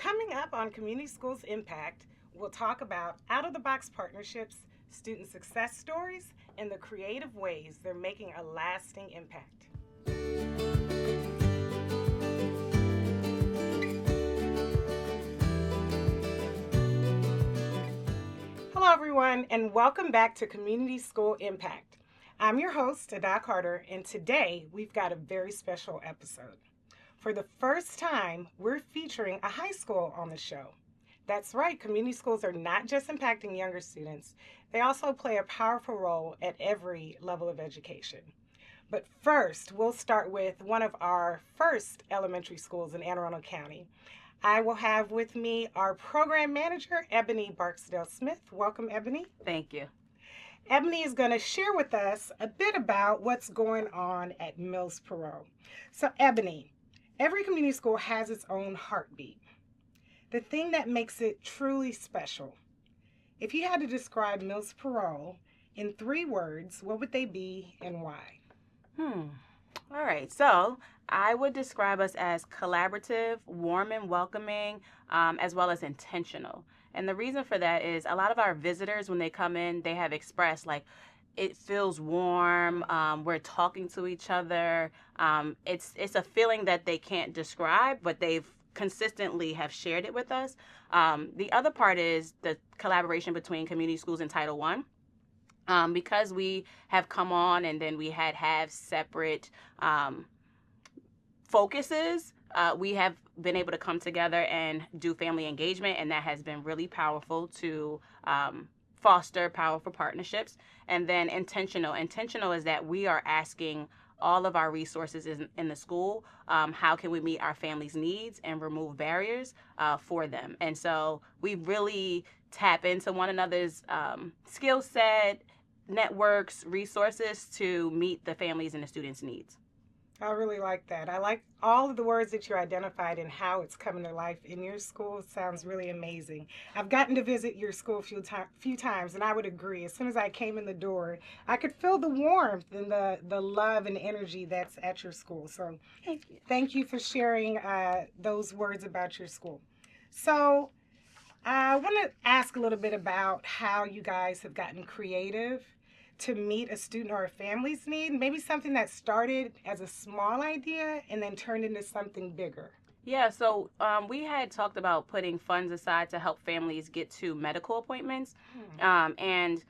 Coming up on Community Schools Impact, we'll talk about out of the box partnerships, student success stories, and the creative ways they're making a lasting impact. Hello, everyone, and welcome back to Community School Impact. I'm your host, Ada Carter, and today we've got a very special episode. For the first time, we're featuring a high school on the show. That's right, community schools are not just impacting younger students, they also play a powerful role at every level of education. But first, we'll start with one of our first elementary schools in Anne Arundel County. I will have with me our program manager, Ebony Barksdale Smith. Welcome, Ebony. Thank you. Ebony is going to share with us a bit about what's going on at Mills Perot. So, Ebony, every community school has its own heartbeat, the thing that makes it truly special. If you had to describe Mills Perot in 3 words, what would they be and why? All right. So I would describe us as collaborative, warm and welcoming, as well as intentional. And the reason for that is a lot of our visitors, when they come in, they have expressed like, it feels warm. We're talking to each other. It's a feeling that they can't describe, but they've consistently have shared it with us. The other part is the collaboration between community schools and Title I. Because we have come on and then we have separate focuses, we have been able to come together and do family engagement, and that has been really powerful to foster powerful partnerships. And then intentional. Intentional is that we are asking all of our resources in the school, how can we meet our families' needs and remove barriers for them? And so we really tap into one another's skill set, networks, resources to meet the families and the students' needs. I really like that. I like all of the words that you identified and how it's coming to life in your school. It sounds really amazing. I've gotten to visit your school a few times, and I would agree. As soon as I came in the door, I could feel the warmth and the love and energy that's at your school. So thank you for sharing those words about your school. So I want to ask a little bit about how you guys have gotten creative to meet a student or a family's need, maybe something that started as a small idea and then turned into something bigger. Yeah, so we had talked about putting funds aside to help families get to medical appointments. And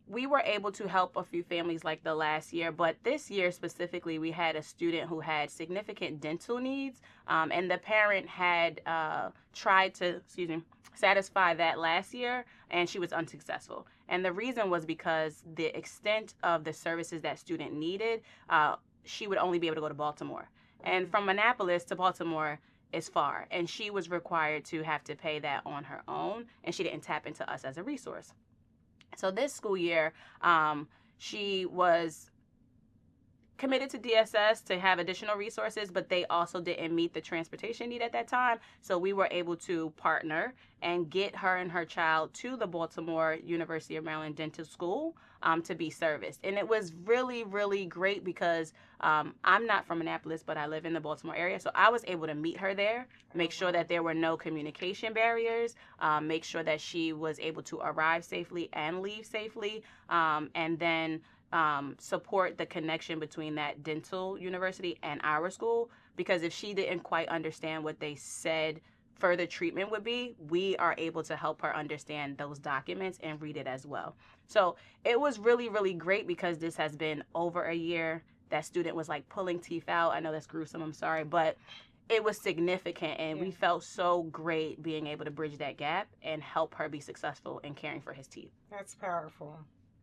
we were able to help a few families like the last year, but this year specifically, we had a student who had significant dental needs, and the parent had tried to, satisfy that last year, and she was unsuccessful. And the reason was because the extent of the services that student needed, she would only be able to go to Baltimore. And from Annapolis to Baltimore is far, and she was required to have to pay that on her own, and she didn't tap into us as a resource. So this school year, she was committed to DSS to have additional resources, but they also didn't meet the transportation need at that time. So we were able to partner and get her and her child to the Baltimore University of Maryland Dental School to be serviced. And it was really, really great because I'm not from Annapolis, but I live in the Baltimore area. So I was able to meet her there, make sure that there were no communication barriers, make sure that she was able to arrive safely and leave safely, and then support the connection between that dental university and our school, because if she didn't quite understand what they said further treatment would be, we are able to help her understand those documents and read it as well. So it was really, really great because this has been over a year. That student was like pulling teeth out. I know that's gruesome, I'm sorry, but it was significant, and we felt so great being able to bridge that gap and help her be successful in caring for his teeth. That's powerful.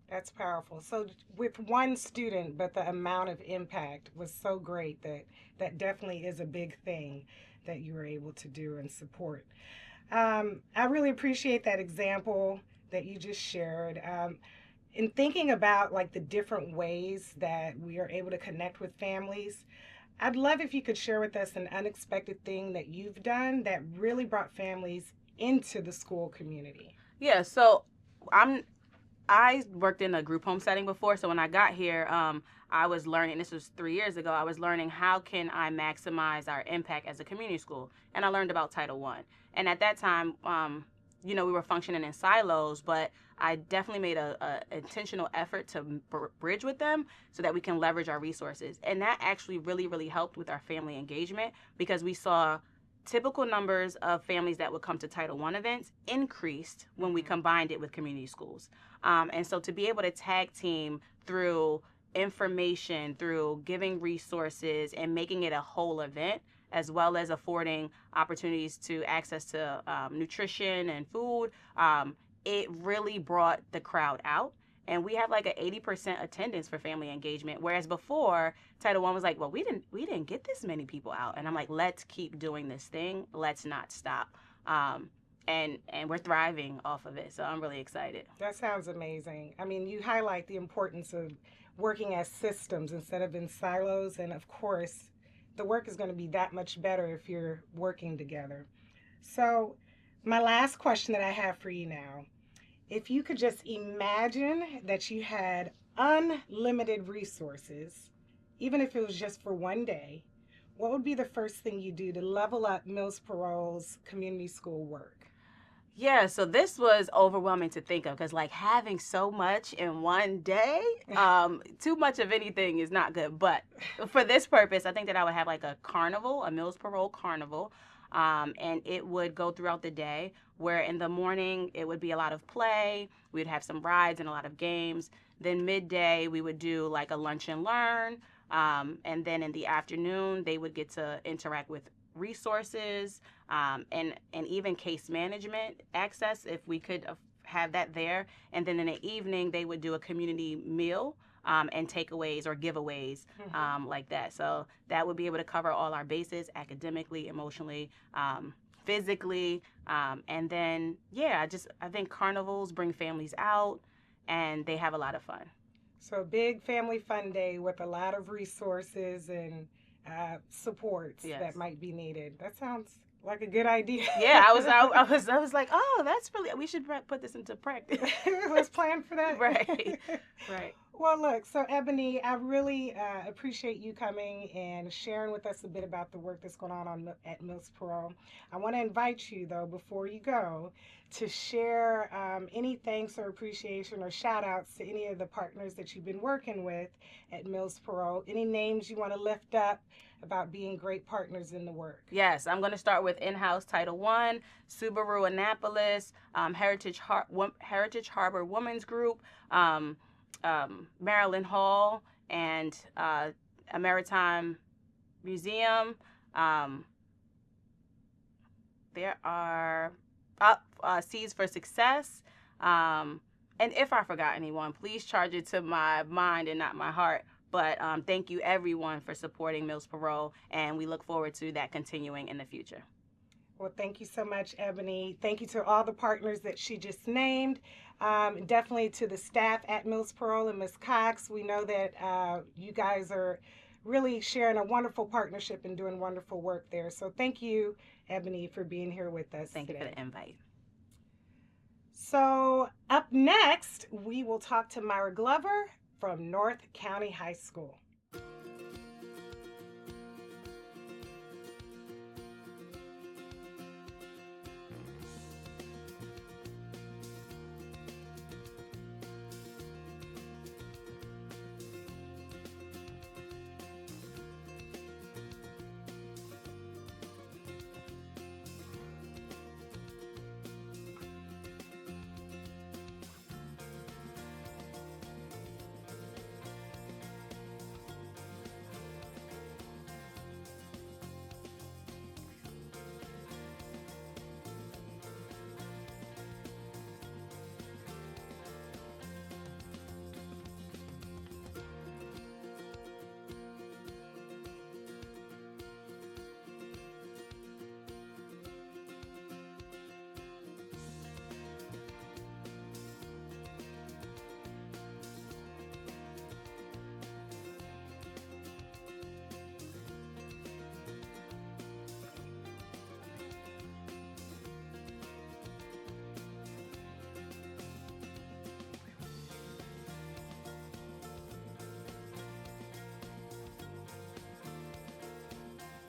That's powerful. So with one student, but the amount of impact was so great that definitely is a big thing that you were able to do and support. I really appreciate that example that you just shared. In thinking about like the different ways that we are able to connect with families, I'd love if you could share with us an unexpected thing that you've done that really brought families into the school community. Yeah, so I worked in a group home setting before, so when I got here, I was learning, this was 3 years ago, I was learning how can I maximize our impact as a community school. And I learned about Title I. And at that time, we were functioning in silos, but I definitely made a intentional effort to bridge with them so that we can leverage our resources. And that actually really, really helped with our family engagement, because we saw typical numbers of families that would come to Title I events increased when we combined it with community schools. And so to be able to tag team through information, through giving resources and making it a whole event, as well as affording opportunities to access to nutrition and food, it really brought the crowd out. And we had like an 80% attendance for family engagement, whereas before Title I was like, well, we didn't get this many people out. And I'm like, let's keep doing this thing. Let's not stop. And we're thriving off of it. So I'm really excited. That sounds amazing. I mean, you highlight the importance of working as systems instead of in silos. And of course, the work is going to be that much better if you're working together. So my last question that I have for you now, if you could just imagine that you had unlimited resources, even if it was just for one day, what would be the first thing you do to level up Mills Parole's community school work? Yeah, so this was overwhelming to think of, because like having so much in one day, too much of anything is not good. But for this purpose, I think that I would have like a carnival, a Mills Parole carnival, and it would go throughout the day, where in the morning it would be a lot of play. We'd have some rides and a lot of games. Then midday we would do like a lunch and learn, and then in the afternoon they would get to interact with resources, and even case management access, if we could have that there. And then in the evening they would do a community meal, and takeaways or giveaways, like that. So that would be able to cover all our bases academically, emotionally, physically. And then, I think carnivals bring families out and they have a lot of fun. So a big family fun day with a lot of resources and supports that might be needed. That sounds like a good idea. Yeah, I was like, oh, that's really, we should put this into practice. Let's plan for that. Right. Well, look, so Ebony, I really appreciate you coming and sharing with us a bit about the work that's going on at Mills Parole. I want to invite you, though, before you go, to share any thanks or appreciation or shout outs to any of the partners that you've been working with at Mills Parole. Any names you want to lift up about being great partners in the work? Yes, I'm going to start with in-house Title I, Subaru Annapolis, Heritage Harbor Women's Group, Maryland Hall, and a Maritime Museum. There are Seeds for Success. And if I forgot anyone, please charge it to my mind and not my heart. But thank you, everyone, for supporting Mills Parole, and we look forward to that continuing in the future. Well, thank you so much, Ebony. Thank you to all the partners that she just named. Definitely to the staff at Mills Parole and Ms. Cox. We know that you guys are really sharing a wonderful partnership and doing wonderful work there. So thank you, Ebony, for being here with us today. Thank you for the invite. So up next, we will talk to Myra Glover from North County High School.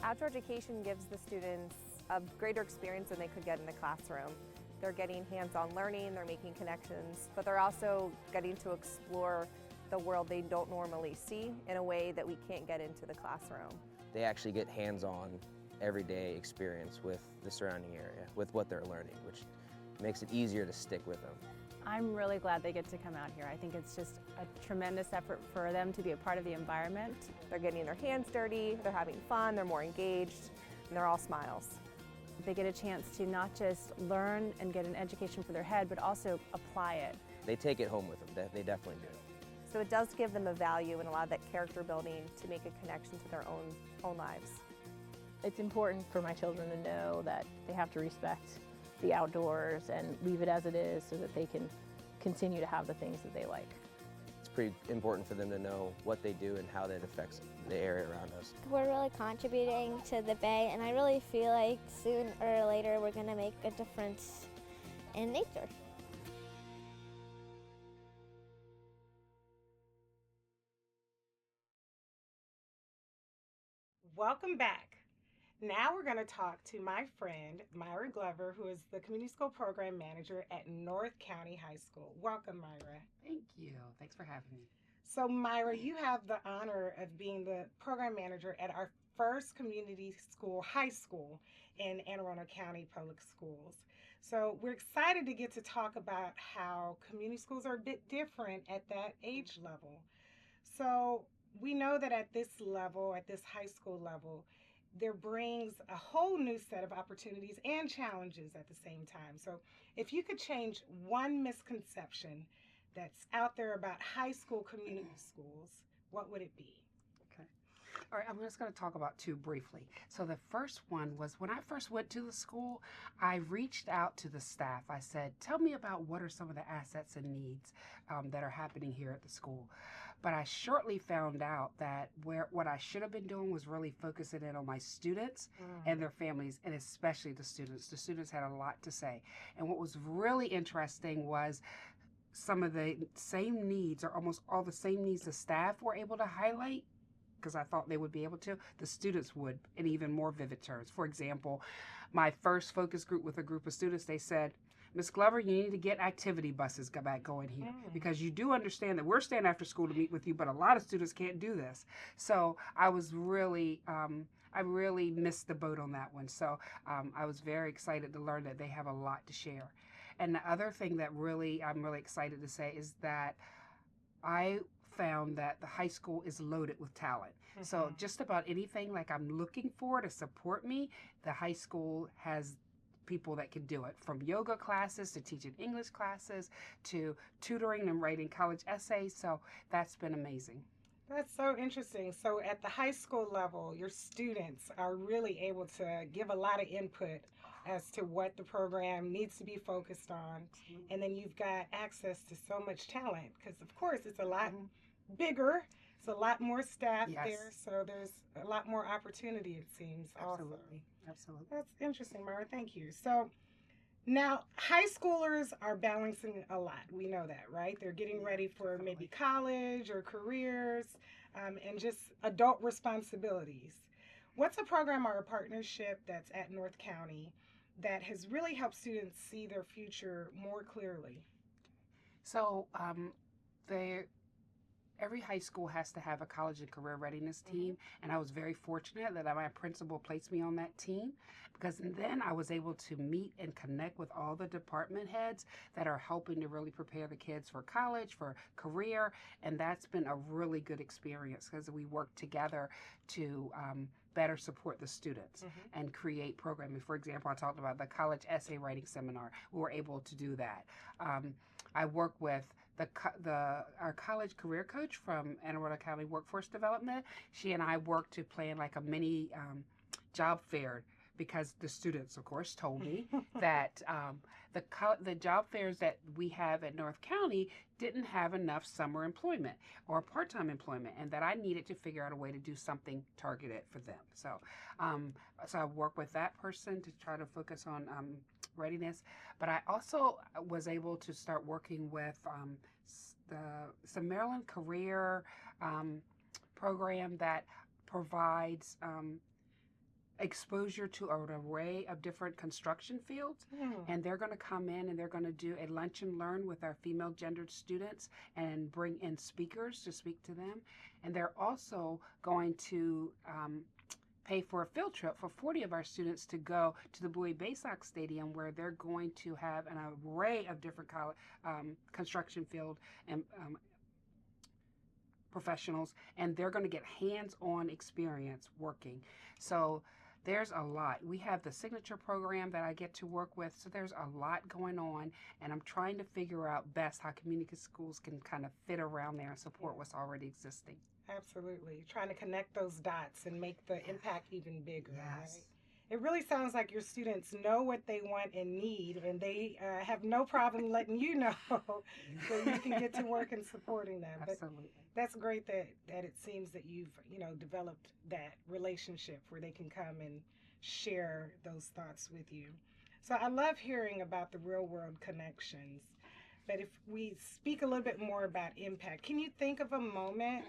Outdoor education gives the students a greater experience than they could get in the classroom. They're getting hands-on learning, they're making connections, but they're also getting to explore the world they don't normally see in a way that we can't get into the classroom. They actually get hands-on, everyday experience with the surrounding area, with what they're learning, which makes it easier to stick with them. I'm really glad they get to come out here. I think it's just a tremendous effort for them to be a part of the environment. They're getting their hands dirty, they're having fun, they're more engaged, and they're all smiles. They get a chance to not just learn and get an education for their head, but also apply it. They take it home with them, they definitely do. So it does give them a value and a lot of that character building to make a connection to their own lives. It's important for my children to know that they have to respect the outdoors and leave it as it is so that they can continue to have the things that they like. It's pretty important for them to know what they do and how that affects the area around us. We're really contributing to the Bay, and I really feel like sooner or later we're going to make a difference in nature. Welcome back. Now we're going to talk to my friend, Myra Glover, who is the Community School Program Manager at North County High School. Welcome, Myra. Thank you. Thanks for having me. So, Myra, you have the honor of being the Program Manager at our first community school, high school in Anne Arundel County Public Schools. So we're excited to get to talk about how community schools are a bit different at that age level. So we know that at this level, at this high school level, there brings a whole new set of opportunities and challenges at the same time. So if you could change one misconception that's out there about high school community schools, what would it be? Okay. All right, I'm just going to talk about two briefly. So the first one was when I first went to the school, I reached out to the staff. I said, tell me about what are some of the assets and needs that are happening here at the school. But I shortly found out that what I should have been doing was really focusing in on my students and their families, and especially the students. The students had a lot to say. And what was really interesting was some of the same needs, or almost all the same needs the staff were able to highlight, because I thought they would be able to, the students would in even more vivid terms. For example, my first focus group with a group of students, they said, Ms. Glover, you need to get activity buses back going here because you do understand that we're staying after school to meet with you, but a lot of students can't do this. So I was really, I really missed the boat on that one. So I was very excited to learn that they have a lot to share. And the other thing that I'm really excited to say is that I found that the high school is loaded with talent. So just about anything like I'm looking for to support me, the high school has people that can do it, from yoga classes to teaching English classes to tutoring and writing college essays. So that's been amazing. That's so interesting. So at the high school level, your students are really able to give a lot of input as to what the program needs to be focused on. And then you've got access to so much talent because, of course, it's a lot bigger. It's a lot more staff there. So there's a lot more opportunity, it seems. Absolutely. Also. Absolutely. That's interesting, Myra. Thank you. So now high schoolers are balancing a lot. We know that, right? They're getting ready for maybe college or careers and just adult responsibilities. What's a program or a partnership that's at North County that has really helped students see their future more clearly? So every high school has to have a college and career readiness team, and I was very fortunate that my principal placed me on that team, because then I was able to meet and connect with all the department heads that are helping to really prepare the kids for college, for career, and that's been a really good experience because we work together to better support the students and create programming. For example, I talked about the college essay writing seminar. We were able to do that. I work with our college career coach from Anne Arundel County Workforce Development. She and I worked to plan like a mini job fair, because the students, of course, told me that the job fairs that we have at North County didn't have enough summer employment or part-time employment, and that I needed to figure out a way to do something targeted for them. So, so I work with that person to try to focus on readiness. But I also was able to start working with the Maryland Career program that provides exposure to an array of different construction fields. And they're going to come in and they're going to do a lunch and learn with our female gendered students and bring in speakers to speak to them. And they're also going to pay for a field trip for 40 of our students to go to the Bowie Bay Sox Stadium, where they're going to have an array of different construction field and professionals, and they're going to get hands-on experience working. So there's a lot. We have the signature program that I get to work with, so there's a lot going on, and I'm trying to figure out best how community schools can kind of fit around there and support what's already existing. Absolutely. Trying to connect those dots and make the impact even bigger. Yes. Right? It really sounds like your students know what they want and need, and they have no problem letting you know so you can get to work and supporting them. Absolutely. But that's great that it seems that you've, developed that relationship where they can come and share those thoughts with you. So I love hearing about the real world connections. But if we speak a little bit more about impact, can you think of a moment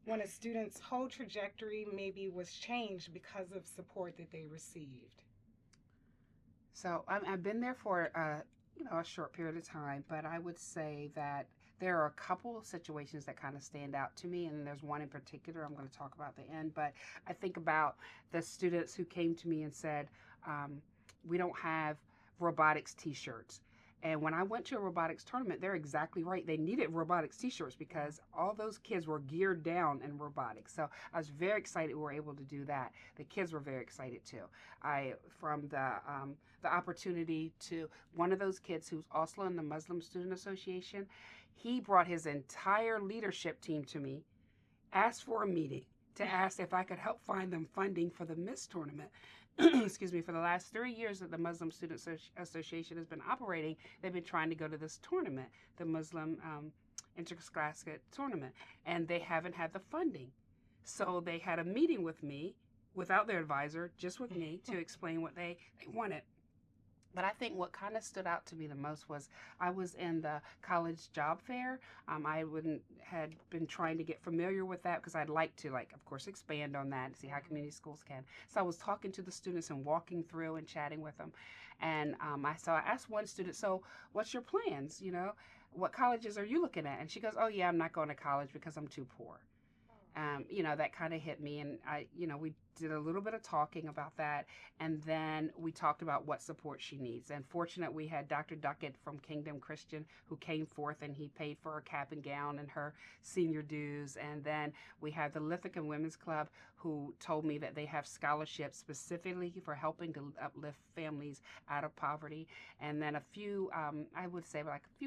when a student's whole trajectory maybe was changed because of support that they received? So I've been there for a short period of time, but I would say that there are a couple of situations that kind of stand out to me, and there's one in particular I'm going to talk about at the end. But I think about the students who came to me and said, we don't have robotics t-shirts. And when I went to a robotics tournament, they're exactly right. They needed robotics t-shirts because all those kids were geared down in robotics. So I was very excited we were able to do that. The kids were very excited too. From the opportunity to one of those kids who's also in the Muslim Student Association, he brought his entire leadership team to me, asked for a meeting to ask if I could help find them funding for the Miss tournament. Excuse me, for the last 3 years that the Muslim Student Association has been operating, they've been trying to go to this tournament, the Muslim Interscholastic Tournament, and they haven't had the funding. So they had a meeting with me, without their advisor, just with me, to explain what they wanted. But I think what kind of stood out to me the most was I was in the college job fair. I had been trying to get familiar with that because I'd like to, of course, expand on that and see how community schools can. So I was talking to the students and walking through and chatting with them. And I asked one student, so what's your plans? What colleges are you looking at? And she goes, oh, yeah, I'm not going to college because I'm too poor. That kind of hit me, and we did a little bit of talking about that, and then we talked about what support she needs. And fortunate, we had Dr. Duckett from Kingdom Christian who came forth, and he paid for her cap and gown and her senior dues. And then we had the Lithican Women's Club who told me that they have scholarships specifically for helping to uplift families out of poverty. And then a few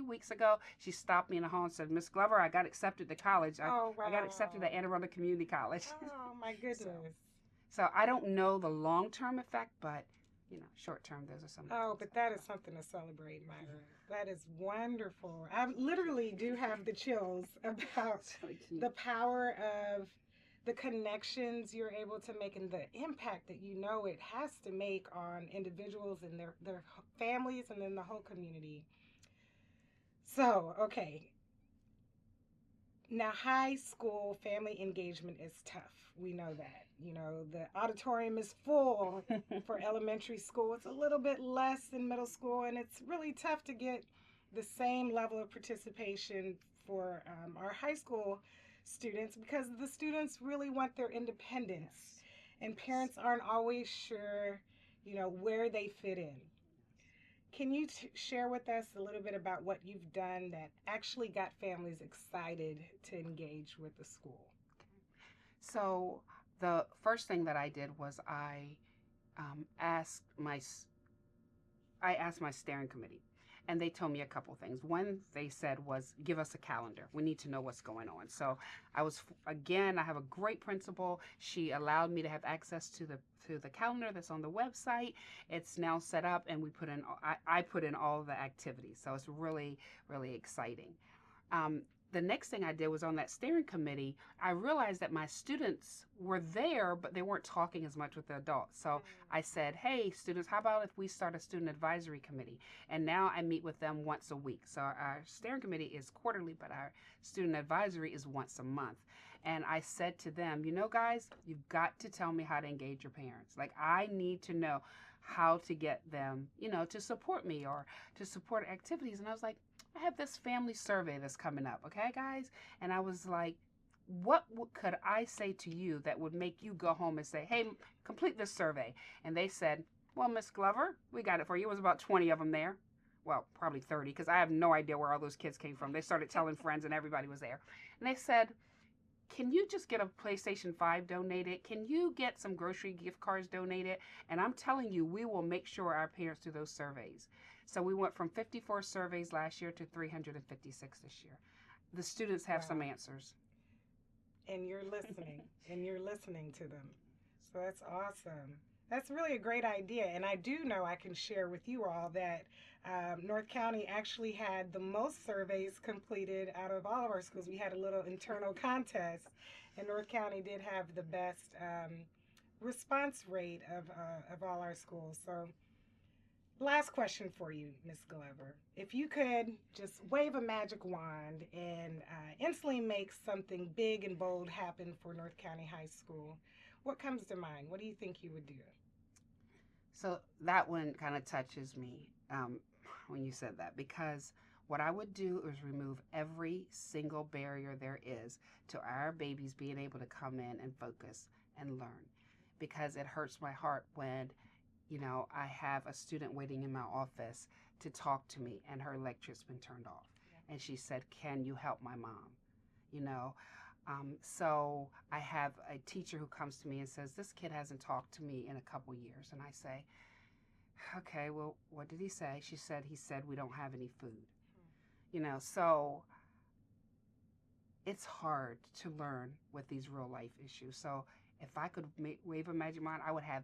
weeks ago, she stopped me in the hall and said, Miss Glover, I got accepted to college. I got accepted to Anne Arundel Community College. Oh, my goodness. So I don't know the long-term effect, but, short-term, those are some. Oh, but that is something to celebrate, Myra. That is wonderful. I literally do have the chills about the power of the connections you're able to make and the impact that it has to make on individuals and their families and then the whole community. So, okay. Now, high school family engagement is tough. We know that. The auditorium is full for elementary school. It's a little bit less in middle school, and it's really tough to get the same level of participation for our high school students because the students really want their independence, and parents aren't always sure, where they fit in. Can you share with us a little bit about what you've done that actually got families excited to engage with the school? So the first thing that I did was I asked my steering committee, and they told me a couple things. One they said was, give us a calendar. We need to know what's going on. So I have a great principal. She allowed me to have access to the calendar that's on the website. It's now set up, and I put in all the activities. So it's really, really exciting. the next thing I did was on that steering committee, I realized that my students were there, but they weren't talking as much with the adults. So I said, hey, students, how about if we start a student advisory committee? And now I meet with them once a week. So our steering committee is quarterly, but our student advisory is once a month. And I said to them, you know, guys, you've got to tell me how to engage your parents. Like, I need to know how to get them, you know, to support me or to support activities. And I was like, I have this family survey that's coming up, okay, guys? And I was like, what could I say to you that would make you go home and say, hey, complete this survey? And they said, well, Miss Glover, we got it for you. It was about 20 of them there. Well, probably 30, because I have no idea where all those kids came from. They started telling friends and everybody was there. And they said, can you just get a PlayStation 5 donated? Can you get some grocery gift cards donated? And I'm telling you, we will make sure our parents do those surveys. So we went from 54 surveys last year to 356 this year. The students have some answers. And you're listening, and you're listening to them. So that's awesome. That's really a great idea. And I do know I can share with you all that North County actually had the most surveys completed out of all of our schools. We had a little internal contest, and North County did have the best response rate of all our schools. So last question for you, Ms. Glover. If you could just wave a magic wand and instantly make something big and bold happen for North County High School, what comes to mind? What do you think you would do? So that one kind of touches me when you said that, because what I would do is remove every single barrier there is to our babies being able to come in and focus and learn, because it hurts my heart when, you know, I have a student waiting in my office to talk to me and her electric's been turned off. Yeah. And she said, can you help my mom? You know, so I have a teacher who comes to me and says, this kid hasn't talked to me in a couple years. And I say, okay, well, what did he say? She said, he said, we don't have any food. You know, so it's hard to learn with these real life issues. So if I could wave a magic wand, I would have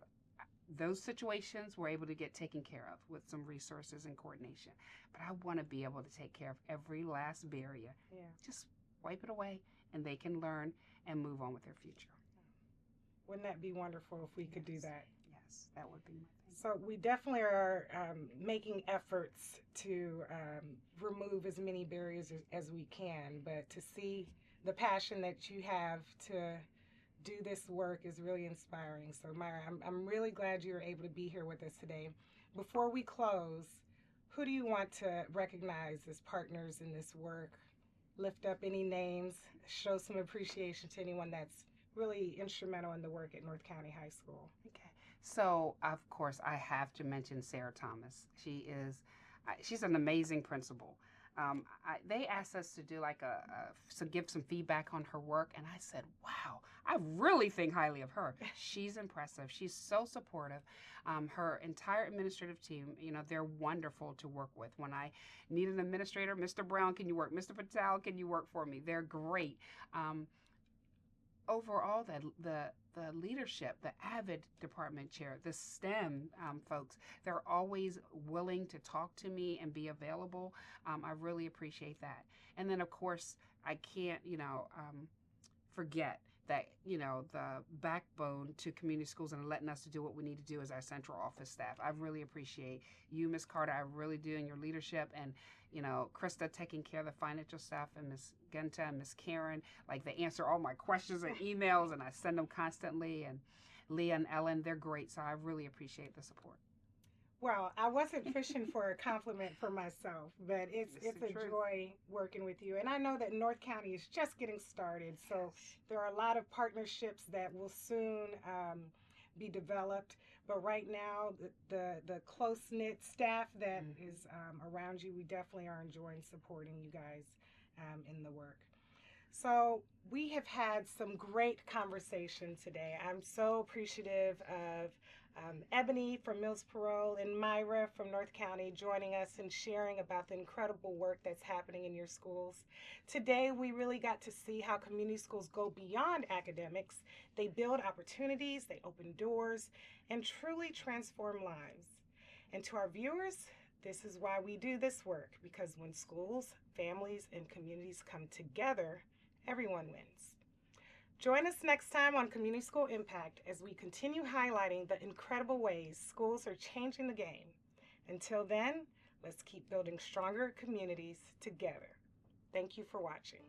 those situations were able to get taken care of with some resources and coordination. But I want to be able to take care of every last barrier. Yeah. Just wipe it away, and they can learn and move on with their future. Wouldn't that be wonderful if we could do that? Yes, that would be my thing. So we definitely are making efforts to remove as many barriers as we can, but to see the passion that you have to do this work is really inspiring. So Myra, I'm really glad you were able to be here with us today. Before we close, who do you want to recognize as partners in this work? Lift up any names, show some appreciation to anyone that's really instrumental in the work at North County High School. Okay. So, of course, I have to mention Sarah Thomas. She's an amazing principal. They asked us to do give some feedback on her work, and I said, wow, I really think highly of her. She's impressive. She's so supportive. Her entire administrative team, you know, they're wonderful to work with. When I need an administrator, Mr. Brown, can you work? Mr. Patel, can you work for me? They're great. Overall, the leadership, the AVID department chair, the STEM folks, they're always willing to talk to me and be available. I really appreciate that. And then, of course, I can't, forget that, the backbone to community schools and letting us to do what we need to do is our central office staff. I really appreciate you, Ms. Carter. I really do, in your leadership, and Krista taking care of the financial staff, and Ms. Genta and Ms. Karen, they answer all my questions and emails, and I send them constantly. And Leah and Ellen, they're great, so I really appreciate the support. Well, I wasn't fishing for a compliment for myself, but it's a joy working with you. And I know that North County is just getting started, so there are a lot of partnerships that will soon be developed. But right now, the close-knit staff that is around you, we definitely are enjoying supporting you guys in the work. So we have had some great conversation today. I'm so appreciative of Ebony from Mills Parole and Myra from North County joining us and sharing about the incredible work that's happening in your schools. Today, we really got to see how community schools go beyond academics. They build opportunities, they open doors, and truly transform lives. And to our viewers, This is why we do this work, because when schools, families, and communities come together, everyone wins. Join us next time on Community School Impact as we continue highlighting the incredible ways schools are changing the game. Until then, let's keep building stronger communities together. Thank you for watching.